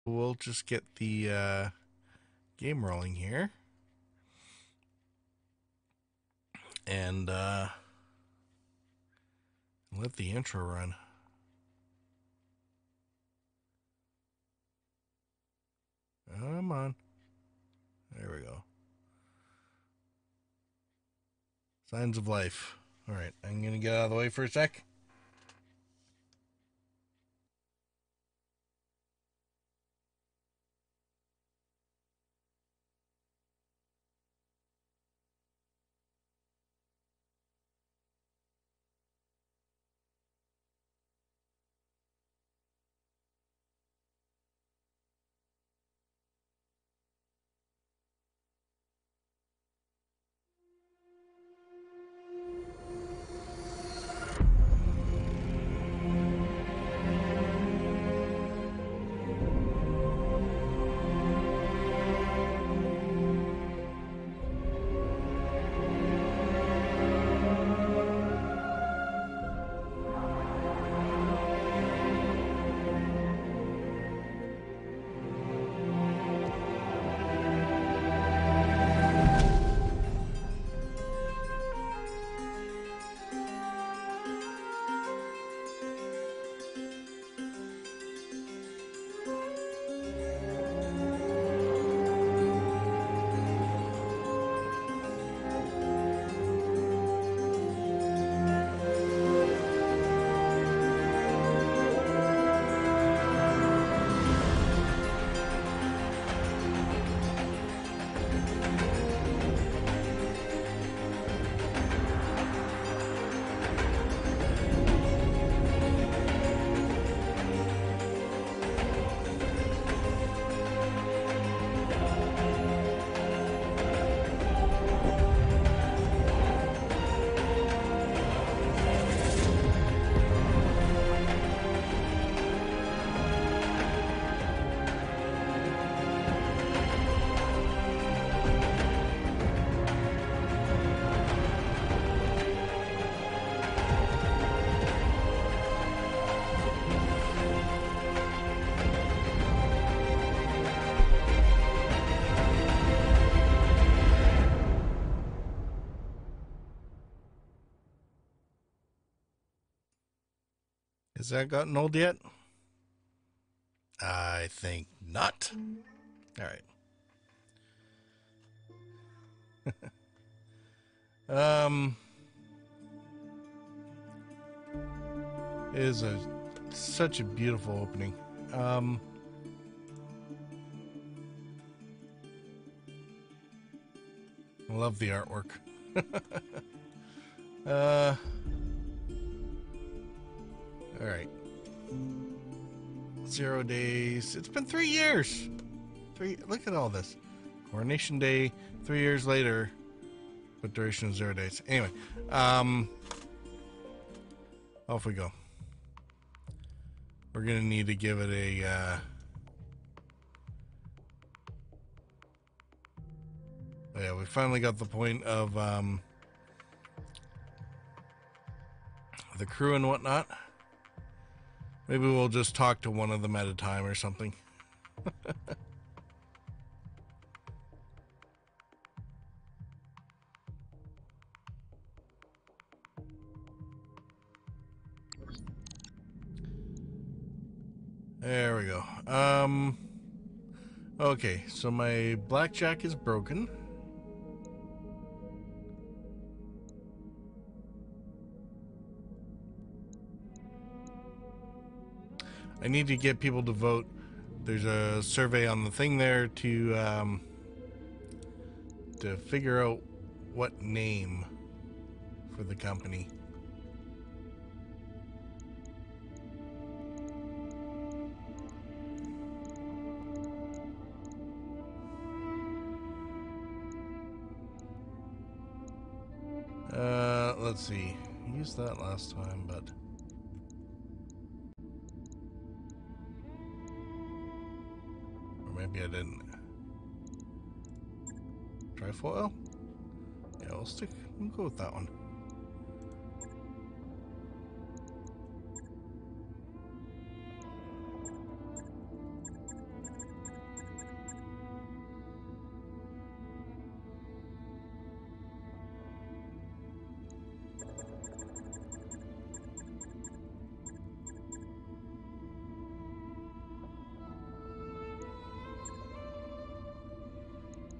we'll just get the game rolling here. And let the intro run. Come on. There we go. Signs of life. All right, I'm going to get out of the way for a sec. Has that gotten old yet? I think not. All right. It is such a beautiful opening. I love the artwork. All right. 0 days. It's been 3 years. Look at all this. Coronation Day, 3 years later, but duration of 0 days. Anyway, off we go. We're gonna need to give it a. Oh yeah, we finally got the point of the crew and whatnot. Maybe we'll just talk to one of them at a time or something. There we go. Okay, so my blackjack is broken. I need to get people to vote. There's a survey on the thing there to figure out what name for the company. Let's see. I used that last time, but or maybe I didn't. Trifoil? Yeah, we'll go with that one.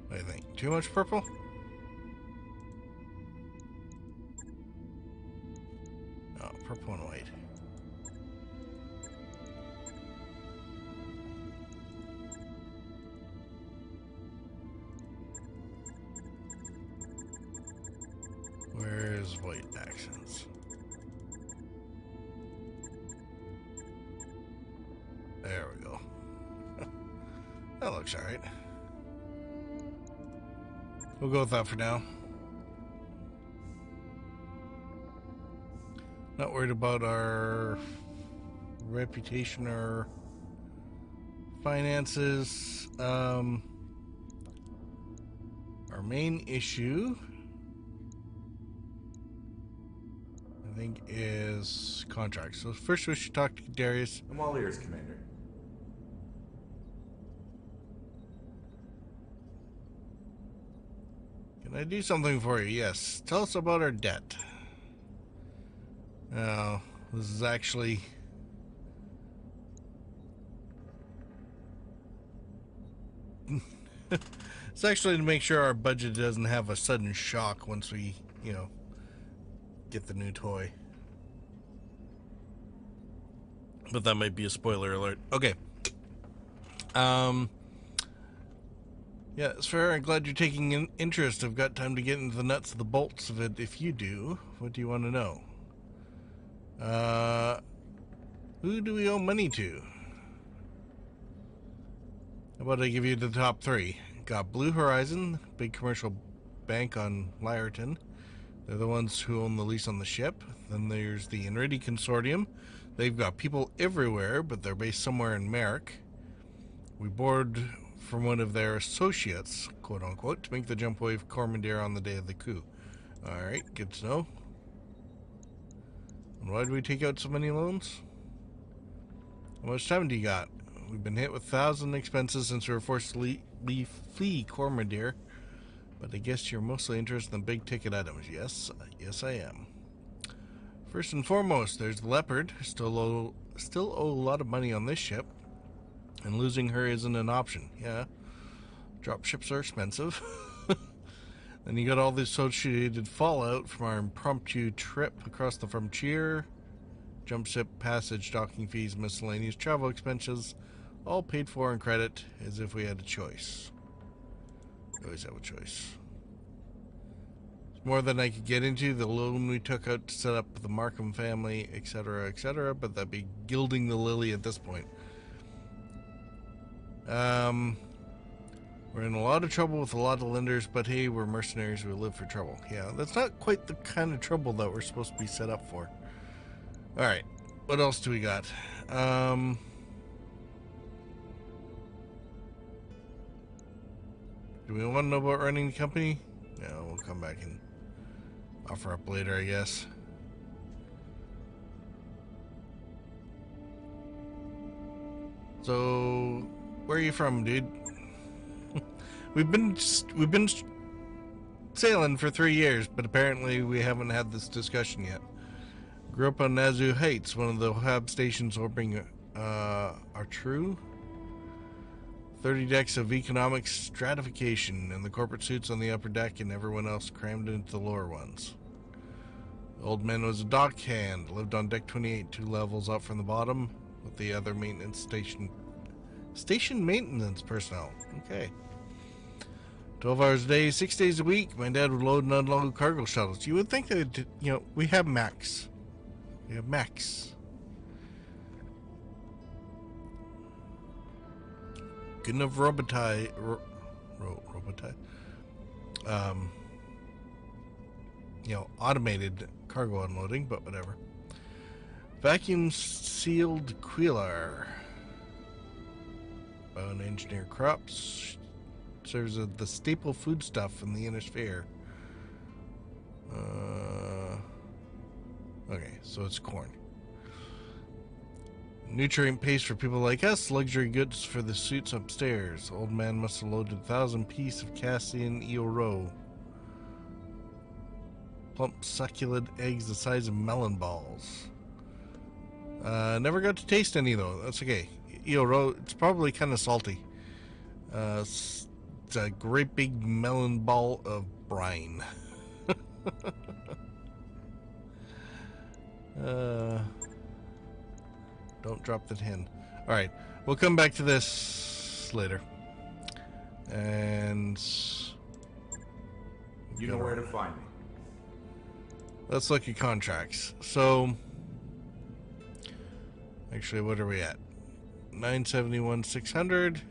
What do you think? Too much purple? Oh, purple and white. Where's white accents? There we go. That looks alright. We'll go with that for now. Not worried about our reputation or finances. Our main issue, I think, is contracts. So first we should talk to Darius. I'm all ears, Commander. Can I do something for you? Yes. Tell us about our debt. Now, this is actually... It's actually to make sure our budget doesn't have a sudden shock once we, you know, get the new toy. But that might be a spoiler alert. Okay. Yeah, it's fair. I'm glad you're taking an interest. I've got time to get into the nuts of the bolts of it. If you do, what do you want to know? Who do we owe money to? How about I give you the top three? Got Blue Horizon, big commercial bank on Lyreton. They're the ones who own the lease on the ship. Then there's the Inridi Consortium. They've got people everywhere, but they're based somewhere in Merrick. We board from one of their associates, quote unquote, to make the jump wave Cormandeer on the day of the coup. Alright, good to know. And why do we take out so many loans? How much time do you got? We've been hit with 1,000 expenses since we were forced to flee Cormandeer, but I guess you're mostly interested in big ticket items. Yes, yes I am. First and foremost, there's the Leopard. Still owe a lot of money on this ship, and losing her isn't an option. Yeah, drop ships are expensive. Then you got all the associated fallout from our impromptu trip across the frontier. Jump ship passage, docking fees, miscellaneous travel expenses, all paid for in credit as if we had a choice. We always have a choice. It's more than I could get into. The loan we took out to set up the Markham family, etc., but that'd be gilding the lily at this point. We're in a lot of trouble with a lot of lenders, but hey, we're mercenaries who live for trouble. Yeah, that's not quite the kind of trouble that we're supposed to be set up for. Alright, what else do we got? Do we want to know about running the company? No, we'll come back and offer up later, I guess. So, where are you from, dude? We've been sailing for 3 years, but apparently we haven't had this discussion yet. Grew up on Nazu Heights, one of the hab stations orbiting our true 30 decks of economic stratification, and the corporate suits on the upper deck and everyone else crammed into the lower ones. The old man was a dockhand, lived on deck 28, 2 levels up from the bottom, with the other maintenance station maintenance personnel. Okay. 12 hours a day, 6 days a week. My dad would load and unload cargo shuttles. You would think that, you know, we have Max. We have Max. Good enough robotized. You know, automated cargo unloading, but whatever. Vacuum sealed Quillar. Bone engineer crops. Serves as the staple foodstuff in the inner sphere. Okay, so it's corn. Nutrient paste for people like us, luxury goods for the suits upstairs. Old man must have loaded 1,000 pieces of Cassian eel roe. Plump succulent eggs the size of melon balls. Never got to taste any though, that's okay. Eel roe, it's probably kind of salty. It's a great big melon ball of brine. Don't drop the tin. Alright, we'll come back to this later. And... You know where to find me. Let's look at contracts. So... Actually, what are we at? 971, 600.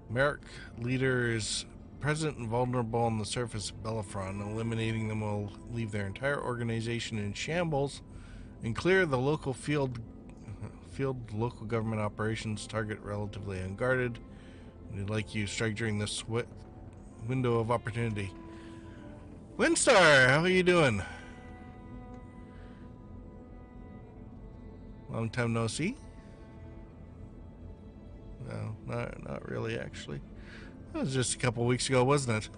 Merrick leader is present and vulnerable on the surface of Bellerophon. Eliminating them will leave their entire organization in shambles and clear the local field local government operations. Target relatively unguarded. We'd like you strike during this window of opportunity. Windstar, how are you doing? Long time no see. No, not really, actually. That was just a couple weeks ago, wasn't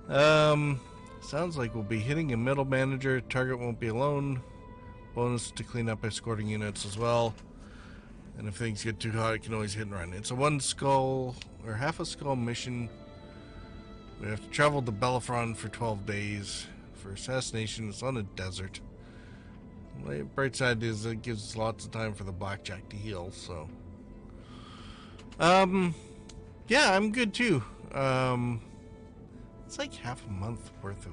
it? Sounds like we'll be hitting a middle manager. Target won't be alone. Bonus to clean up escorting units as well. And if things get too hot, it can always hit and run. It's a one skull, or half a skull mission. We have to travel to Bellerophon for 12 days. For assassination, it's on a desert. The bright side is it gives us lots of time for the blackjack to heal, so. Yeah, I'm good too. It's like half a month worth of.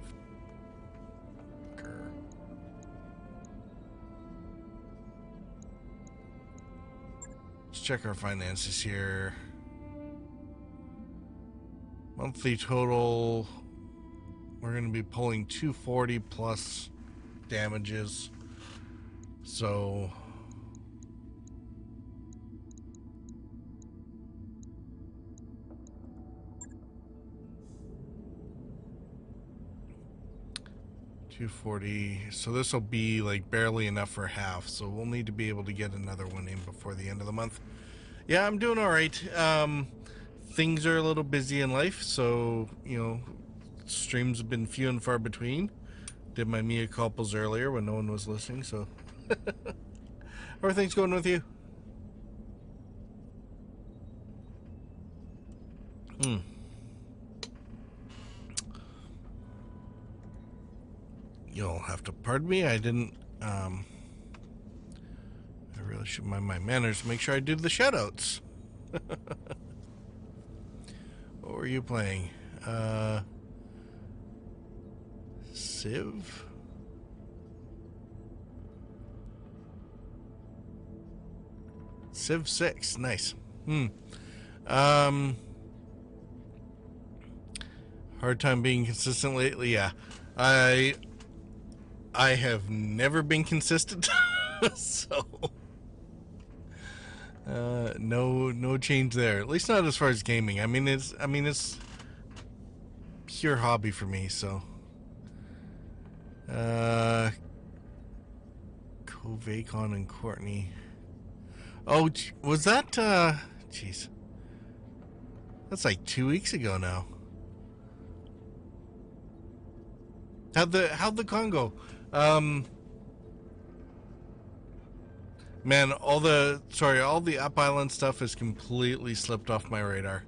Let's check our finances here. Monthly total. We're going to be pulling 240 plus damages. So $240. So this will be like barely enough for half. So we'll need to be able to get another one in before the end of the month. Yeah, I'm doing all right. Things are a little busy in life, so streams have been few and far between. Did my mea culpas earlier when no one was listening, so. How are things going with you? You'll have to pardon me. I didn't. I really should mind my manners. Make sure I do the shoutouts. What were you playing? Civ? Civ 6, nice. Hard time being consistent lately. Yeah, I have never been consistent, so no change there. At least not as far as gaming. I mean it's pure hobby for me. So Kovacon and Courtney. Oh, was that, jeez. That's like 2 weeks ago now. How'd the con go? Man, all the Up Island stuff has completely slipped off my radar.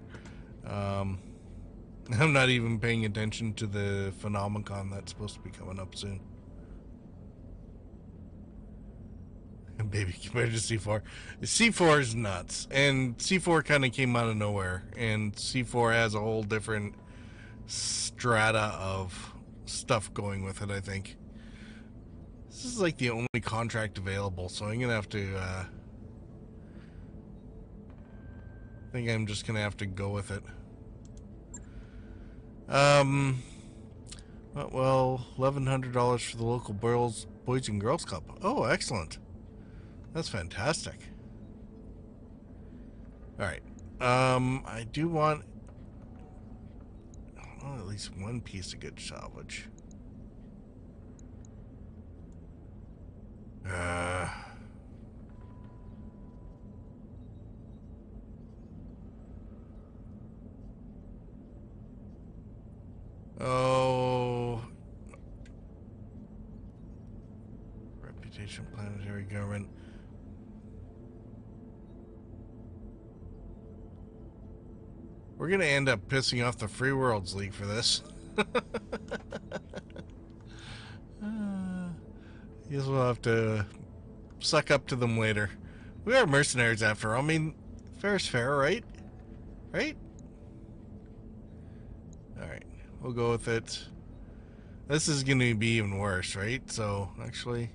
I'm not even paying attention to the Phenomenon that's supposed to be coming up soon. Baby compared to C4. C4 is nuts. And C4 kind of came out of nowhere. And C4 has a whole different strata of stuff going with it, I think. This is like the only contract available, so I'm gonna have to, I think I'm just gonna have to go with it. Well, $1,100 for the local Boys and Girls Club. Oh, excellent. That's fantastic. Alright. I do want at least one piece of good salvage. Efficient planetary government. We're gonna end up pissing off the Free Worlds League for this. Guess we'll have to suck up to them later. We are mercenaries after all. I mean, fair's fair, right? Right? Alright, we'll go with it. This is gonna be even worse, right? So, actually...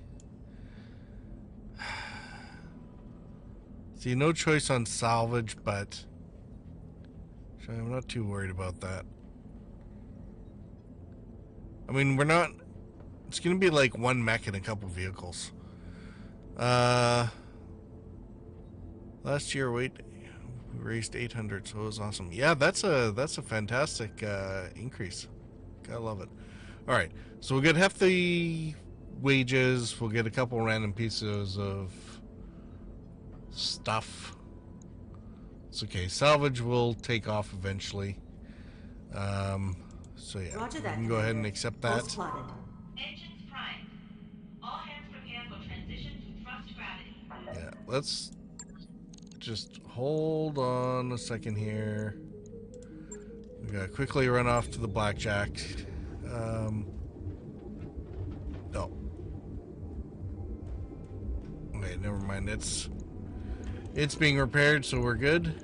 See, no choice on salvage, but... I'm not too worried about that. I mean, we're not... It's gonna be like one mech and a couple vehicles. Last year, we raised 800, so it was awesome. Yeah, that's a fantastic increase. Gotta love it. Alright, so we'll get hefty wages. We'll get a couple random pieces of stuff. It's okay. Salvage will take off eventually. So yeah, Roger we that, can go ahead and accept that. Engines primed. All hands prepare for transition to thrust gravity. Yeah, let's just hold on a second here. We gotta quickly run off to the blackjack. Oh. Okay, never mind. It's being repaired, so we're good.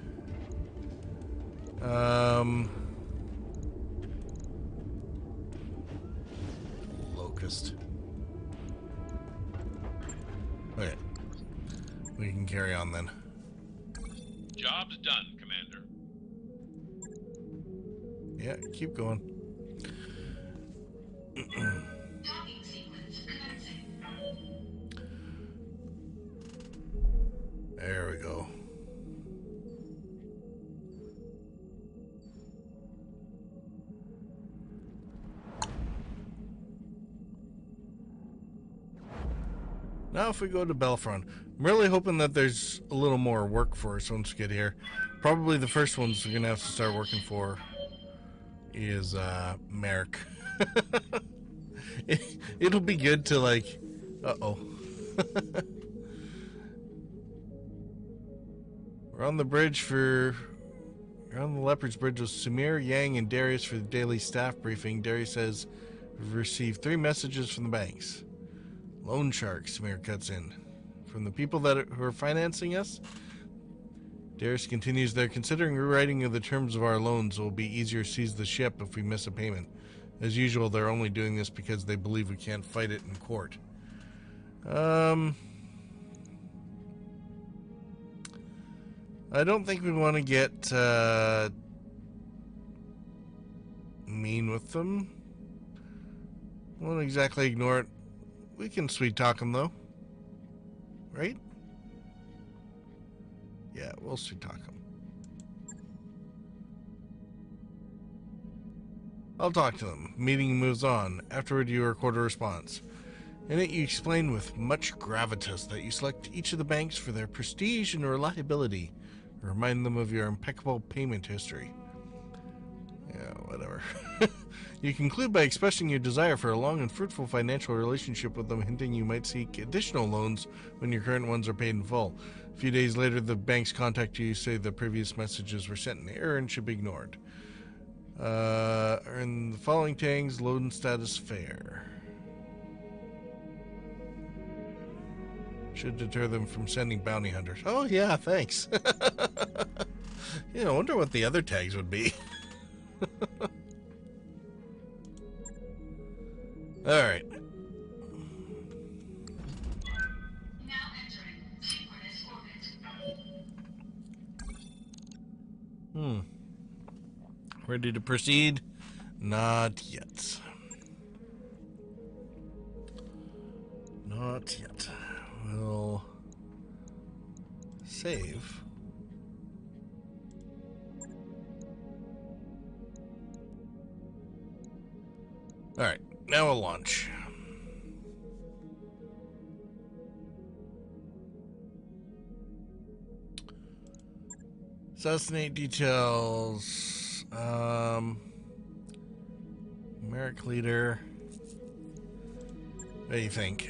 Locust. Okay. We can carry on then. Job's done, Commander. Yeah, keep going. Docking sequence commencing. There we go. Now if we go to Belfront, I'm really hoping that there's a little more work for us once we get here. Probably the first ones we're gonna have to start working for is Merrick. It'll be good to like, uh-oh. We're on the Leopard's Bridge with Samir, Yang, and Darius for the daily staff briefing. Darius says we've received 3 messages from the banks. Loan sharks, Samir cuts in. From the people who are financing us? Darius continues, they're considering rewriting of the terms of our loans. It will be easier to seize the ship if we miss a payment. As usual, they're only doing this because they believe we can't fight it in court. I don't think we want to get mean with them. Won't exactly ignore it. We can sweet talk them though, right? Yeah, we'll sweet talk them. I'll talk to them. Meeting moves on. Afterward, you record a response. In it, you explain with much gravitas that you select each of the banks for their prestige and reliability. Remind them of your impeccable payment history. Yeah, whatever. You conclude by expressing your desire for a long and fruitful financial relationship with them, hinting you might seek additional loans when your current ones are paid in full. A few days later, the banks contact you, say the previous messages were sent in error and should be ignored. Earn the following tags, loan status fair. Should deter them from sending bounty hunters. Oh yeah, thanks. Yeah, I wonder what the other tags would be. Alright. Now entering synchronous orbit. Ready to proceed? Not yet. Not yet. We'll save. Alright, now we'll launch. Assassinate details. Merrick leader. What do you think?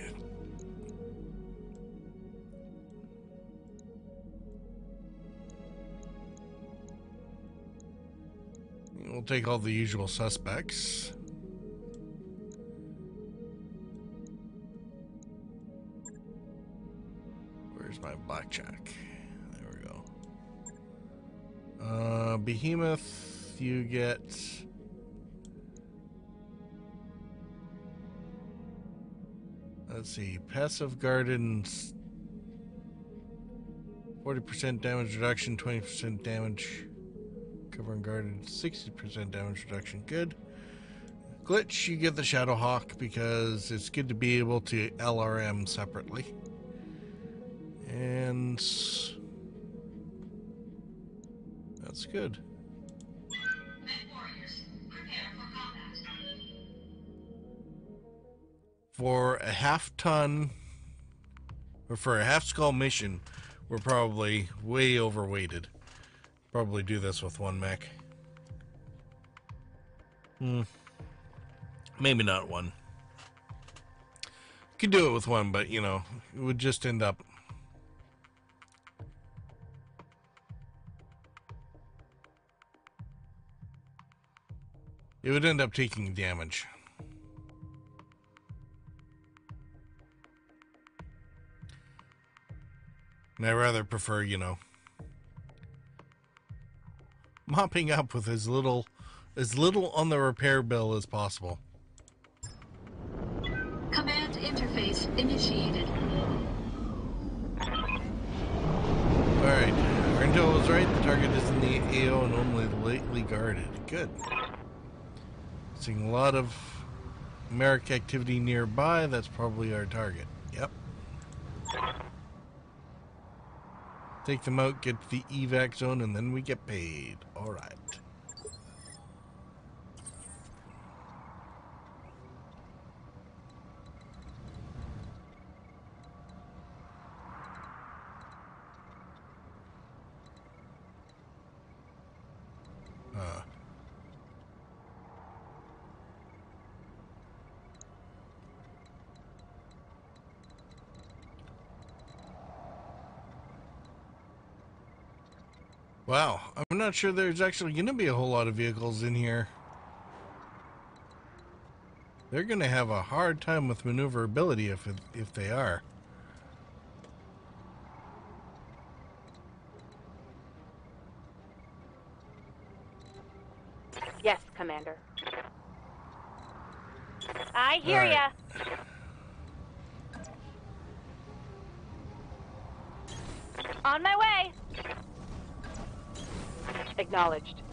We'll take all the usual suspects. Where's my blackjack? There we go. Behemoth, you get... Let's see, passive gardens, 40% damage reduction, 20% damage. Covering guarded, 60% damage reduction. Good. Glitch, you get the Shadow Hawk because it's good to be able to LRM separately. And that's good. Men warriors, prepare for combat. For a half ton, or for a half skull mission, we're probably way overweighted. Probably do this with one mech. Maybe not one. Could do it with one, but you know, it would just end up. It would end up taking damage. And I rather prefer, you know, mopping up with as little on the repair bill as possible. Command interface initiated. Alright, our intel was right. The target is in the AO and only lightly guarded. Good. Seeing a lot of Merrick activity nearby. That's probably our target. Yep. Take them out, get to the evac zone, and then we get paid. Alright. Wow, I'm not sure there's actually going to be a whole lot of vehicles in here. They're going to have a hard time with maneuverability if they are. Yes, Commander. I hear All right. ya. On my way. Acknowledged.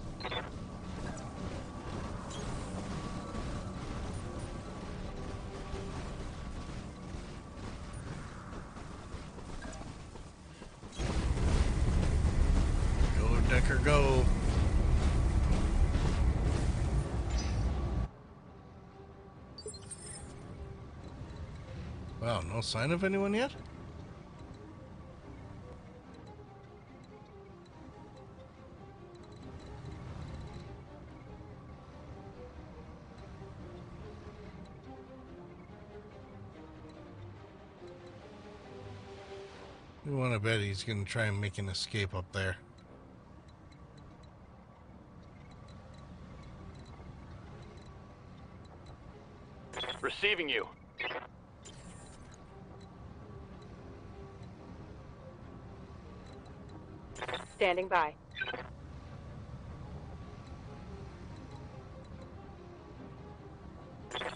Go, Decker, go. Wow, no sign of anyone yet? We want to bet he's going to try and make an escape up there. Receiving you. Standing by.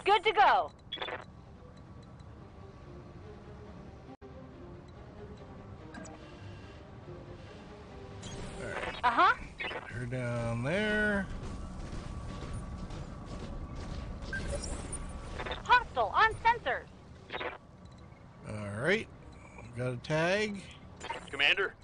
Good to go. Uh-huh. Her down there. Hostile on sensors. Alright. Got a tag. Commander?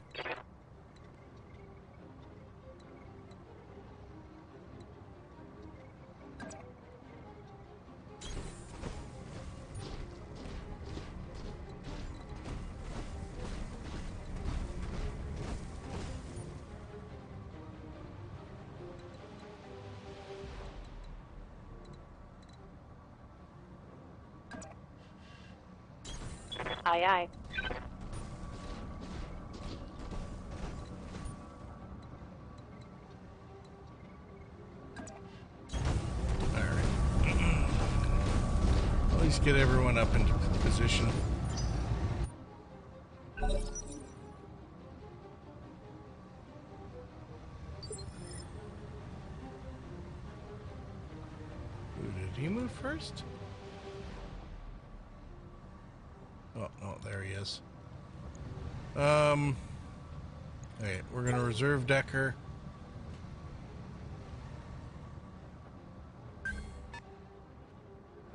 Aye, aye. least get everyone up into position. Did he move first? Oh, no, there he is. Okay, we're gonna reserve Decker.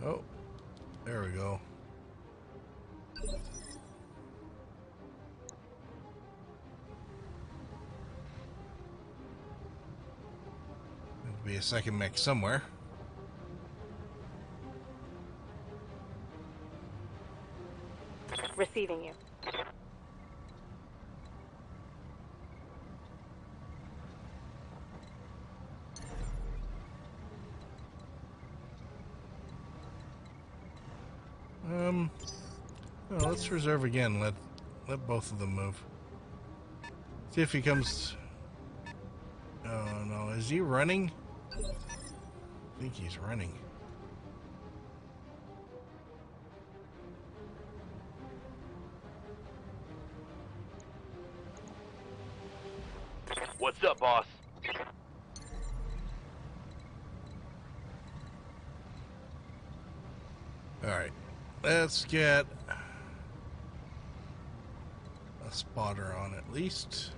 Oh, there we go. There'll be a second mech somewhere. Receiving you. Well, let's reserve again. Let both of them move. See if he comes. Oh no, is he running? I think he's running. What's up, boss? Alright, let's get a spotter on at least.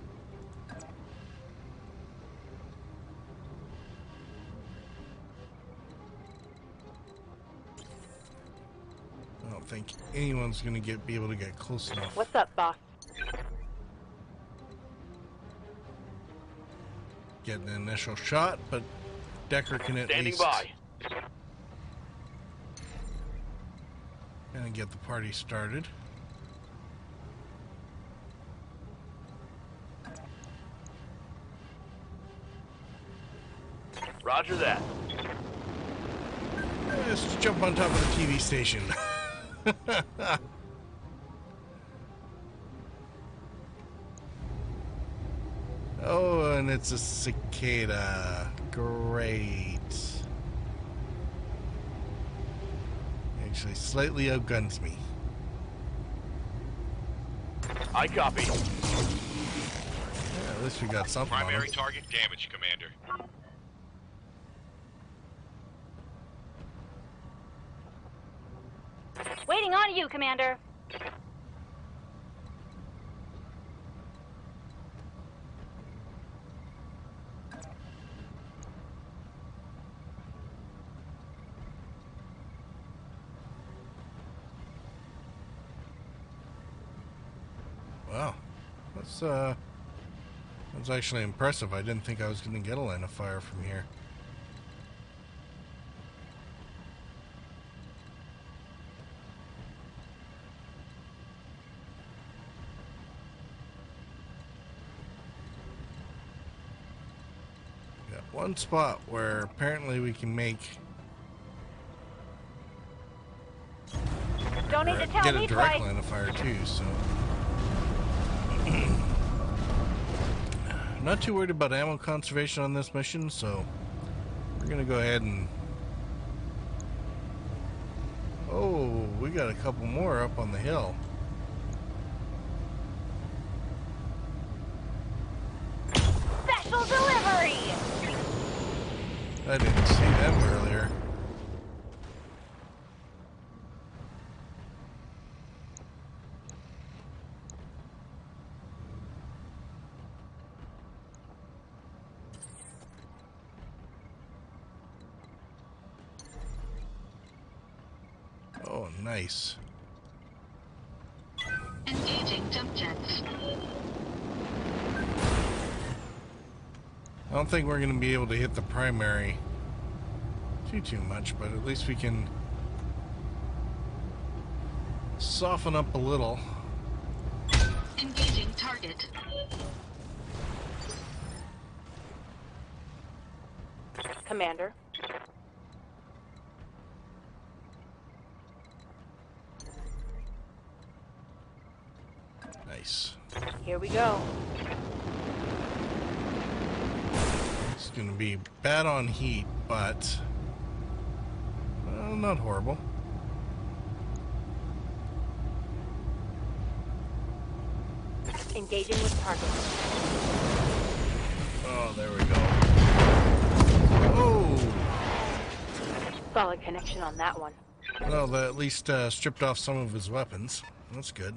I don't think anyone's gonna be able to get close enough. What's up, boss? Get an initial shot, but Decker can at Standing least by. and get the party started. Roger that. Let's jump on top of the TV station. Oh, and it's a cicada. Great. Actually, slightly outguns me. I copy. Yeah, at least we got something on Primary him. target damage, Commander. Waiting on you, Commander. Wow, that's actually impressive. I didn't think I was going to get a line of fire from here. Got one spot where apparently we can make Don't need to tell get a me direct twice. line of fire too, so not too worried about ammo conservation on this mission, so we're gonna go ahead and oh, we got a couple more up on the hill. Special delivery! I didn't see them earlier. Oh, nice. Engaging jump jets. I don't think we're going to be able to hit the primary too much, but at least we can soften up a little. Engaging target. Commander. Nice. Here we go. It's going to be bad on heat, but well, not horrible. Engaging with target. Oh, there we go. Oh! Solid connection on that one. Well, that at least stripped off some of his weapons. That's good.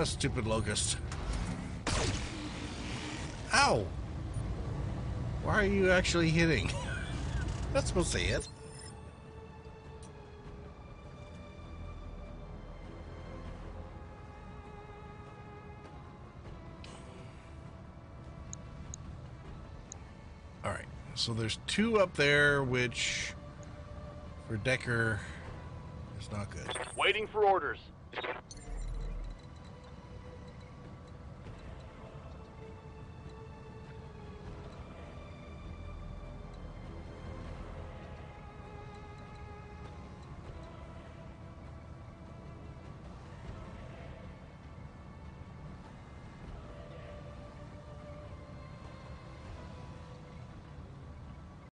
Stupid locust. Ow! Why are you actually hitting? That's supposed to hit. Alright, so there's two up there, which for Decker is not good. Waiting for orders.